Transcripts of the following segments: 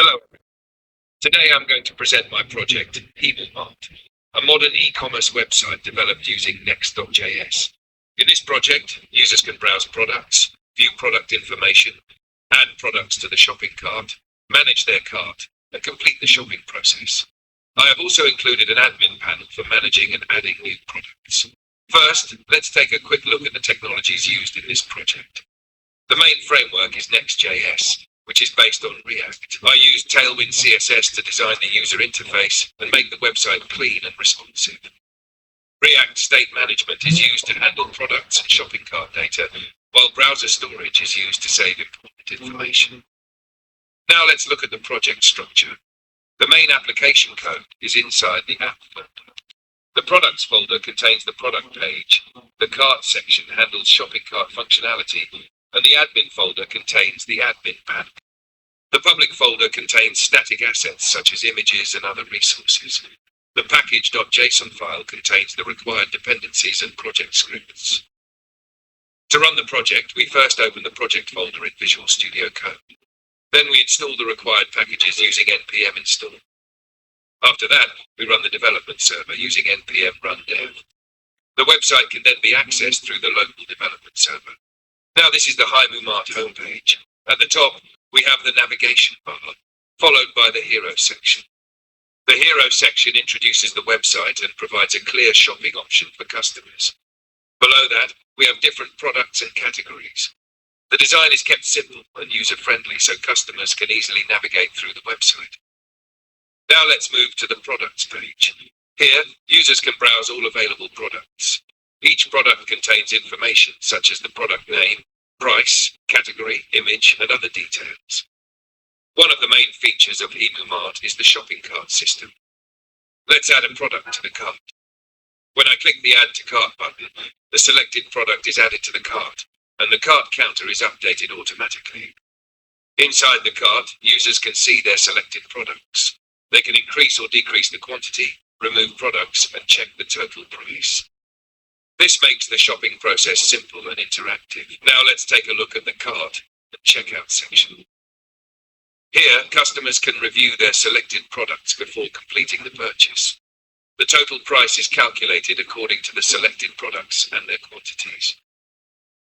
Hello, everyone. Today I'm going to present my project, Himu Mart, a modern e-commerce website developed using Next.js. In this project, users can browse products, view product information, add products to the shopping cart, manage their cart, and complete the shopping process. I have also included an admin panel for managing and adding new products. First, let's take a quick look at the technologies used in this project. The main framework is Next.js, which is based on React. I used Tailwind CSS to design the user interface and make the website clean and responsive. React state management is used to handle products and shopping cart data, while browser storage is used to save important information. Now let's look at the project structure. The main application code is inside the app folder. The products folder contains the product page, the cart section handles shopping cart functionality, and the admin folder contains the admin panel. The public folder contains static assets such as images and other resources. The package.json file contains the required dependencies and project scripts. To run the project, we first open the project folder in Visual Studio Code. Then we install the required packages using npm install. After that, we run the development server using npm run dev. The website can then be accessed through the local development server. Now this is the Himu Mart homepage. At the top, we have the navigation bar, followed by the hero section. The hero section introduces the website and provides a clear shopping option for customers. Below that, we have different products and categories. The design is kept simple and user-friendly so customers can easily navigate through the website. Now let's move to the products page. Here, users can browse all available products. Each product contains information such as the product name, price, category, image, and other details. One of the main features of Himu Mart is the shopping cart system. Let's add a product to the cart. When I click the Add to Cart button, the selected product is added to the cart, and the cart counter is updated automatically. Inside the cart, users can see their selected products. They can increase or decrease the quantity, remove products, and check the total price. This makes the shopping process simple and interactive. Now let's take a look at the cart and checkout section. Here, customers can review their selected products before completing the purchase. The total price is calculated according to the selected products and their quantities.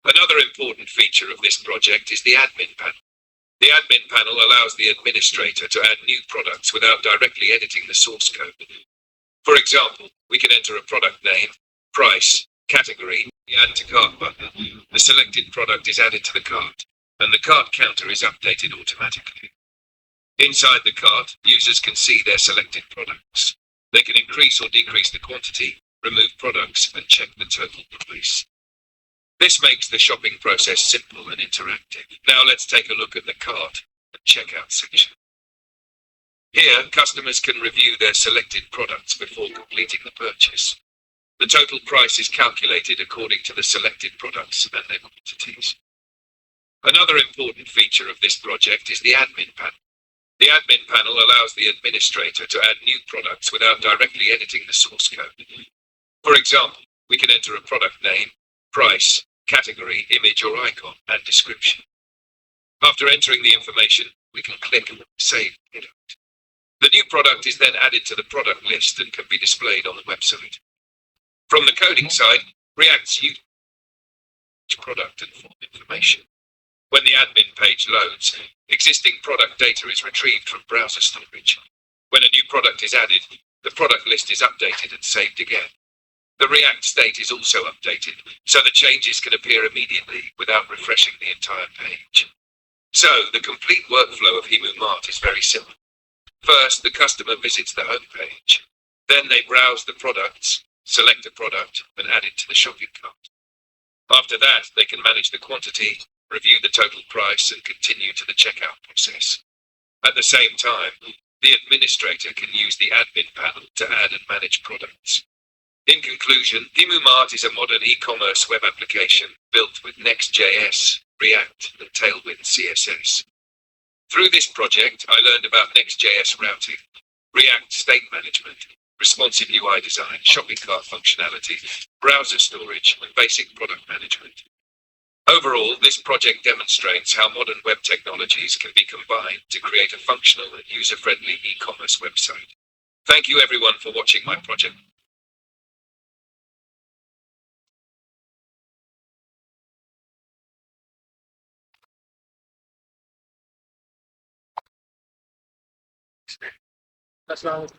Another important feature of this project is the admin panel. The admin panel allows the administrator to add new products without directly editing the source code. For example, we can enter a product name, price, category, the Add to Cart button. The selected product is added to the cart, and the cart counter is updated automatically. Inside the cart, users can see their selected products. They can increase or decrease the quantity, remove products, and check the total price. This makes the shopping process simple and interactive. Now let's take a look at the cart and checkout section. Here, customers can review their selected products before completing the purchase. The total price is calculated according to the selected products and their quantities. Another important feature of this project is the admin panel. The admin panel allows the administrator to add new products without directly editing the source code. For example, we can enter a product name, price, category, image or icon, and description. After entering the information, we can click Save Product. The new product is then added to the product list and can be displayed on the website. From the coding side, React's uses product and form information. When the admin page loads, existing product data is retrieved from browser storage. When a new product is added, the product list is updated and saved again. The React state is also updated, so the changes can appear immediately without refreshing the entire page. So, the complete workflow of Himu Mart is very simple. First, the customer visits the home page. Then they browse the products, select a product, and add it to the shopping cart. After that, they can manage the quantity, review the total price, and continue to the checkout process. At the same time, the administrator can use the admin panel to add and manage products. In conclusion, Himu Mart is a modern e-commerce web application built with Next.js, React, and Tailwind CSS. Through this project, I learned about Next.js routing, React state management, responsive UI design, shopping cart functionality, browser storage, and basic product management. Overall, this project demonstrates how modern web technologies can be combined to create a functional and user-friendly e-commerce website. Thank you everyone for watching my project. That's right.